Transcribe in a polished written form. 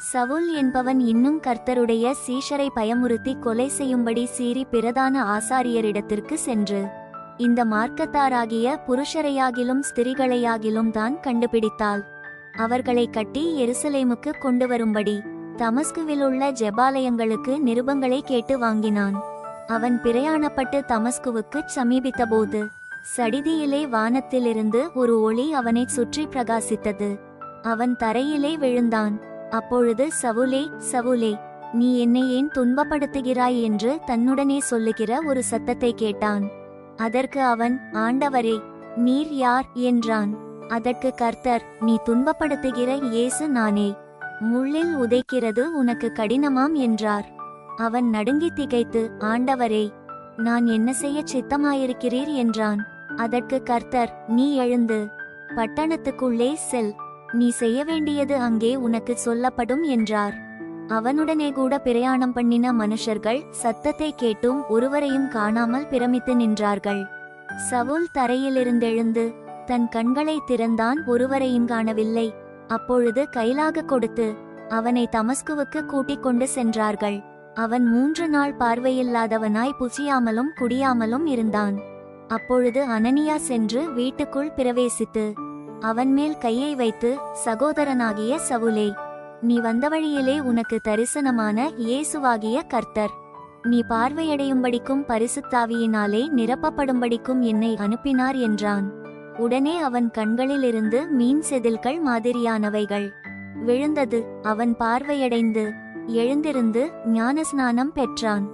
சவுல் என்பவன் இன்னும் கர்த்தருடைய சீஷரை பயமுறுத்தி கொலை செய்யும்படி சீறி பிரதான ஆசாரியரிடத்திற்கு சென்று இந்த மார்க்கத்தாராகிய புருஷரையாகிலும் ஸ்திரிகளையாகிலும் தான் கண்டுபிடித்தாள். அவர்களை கட்டி எருசலேமுக்கு கொண்டு வரும்படி தமஸ்குவிலுள்ள ஜெபாலயங்களுக்கு நிருபங்களை கேட்டு வாங்கினான். அவன் பிரயாணப்பட்டு தமஸ்குவுக்குச் சமீபித்தபோது சடிதியிலே வானத்திலிருந்து ஒரு ஒளி அவனைச் சுற்றி பிரகாசித்தது. அவன் தரையிலே விழுந்தான். அப்பொழுது, சவுலே, சவுலே, நீ என்னை ஏன் துன்பப்படுத்துகிறாய் என்று தன்னுடனே சொல்லுகிற ஒரு சத்தத்தை கேட்டான். அதற்கு அவன், ஆண்டவரே, நீர் யார் என்றான். அதற்கு கர்த்தர், நீ துன்பப்படுத்துகிற இயேசு நானே. முள்ளில் உதைக்கிறது உனக்கு கடினமாம் என்றார். அவன் நடுங்கி திகைத்து, ஆண்டவரே, நான் என்ன செய்ய சித்தமாயிருக்கிறீர் என்றான். அதற்கு கர்த்தர், நீ எழுந்து பட்டணத்துக்குள்ளே செல், நீ செய்ய வேண்டியது அங்கே உனக்கு சொல்லப்படும் என்றார். அவனுடனே கூட பிரயாணம் பண்ணின மனுஷர்கள் சத்தத்தை கேட்டும் ஒருவரையும் காணாமல் பிரமித்து நின்றார்கள். சவுல் தரையிலிருந்தெழுந்து தன் கண்களை திறந்தான், ஒருவரையும் காணவில்லை. அப்பொழுது கைலாக கொடுத்து அவனை தமஸ்குவுக்கு கூட்டிக் கொண்டு சென்றார்கள். அவன் 3 நாள் பார்வையில்லாதவனாய் புசியாமலும் குடியாமலும் இருந்தான். அப்பொழுது அனனியா சென்று வீட்டுக்குள் பிரவேசித்து அவன் மேல் கையை வைத்து, சகோதரனாகிய சவுலே, நீ வந்த வழியிலே உனக்கு தரிசனமான இயேசுவாகிய கர்த்தர் நீ பார்வையடையும்படிக்கும் பரிசுத்தாவியினாலே நிரப்பப்படும்படிக்கும் என்னை அனுப்பினார் என்றான். உடனே அவன் கண்களிலிருந்து மீன் செதில்கள் மாதிரியானவைகள் விழுந்தது. அவன் பார்வையடைந்து எழுந்திருந்து ஞானஸ்நானம் பெற்றான்.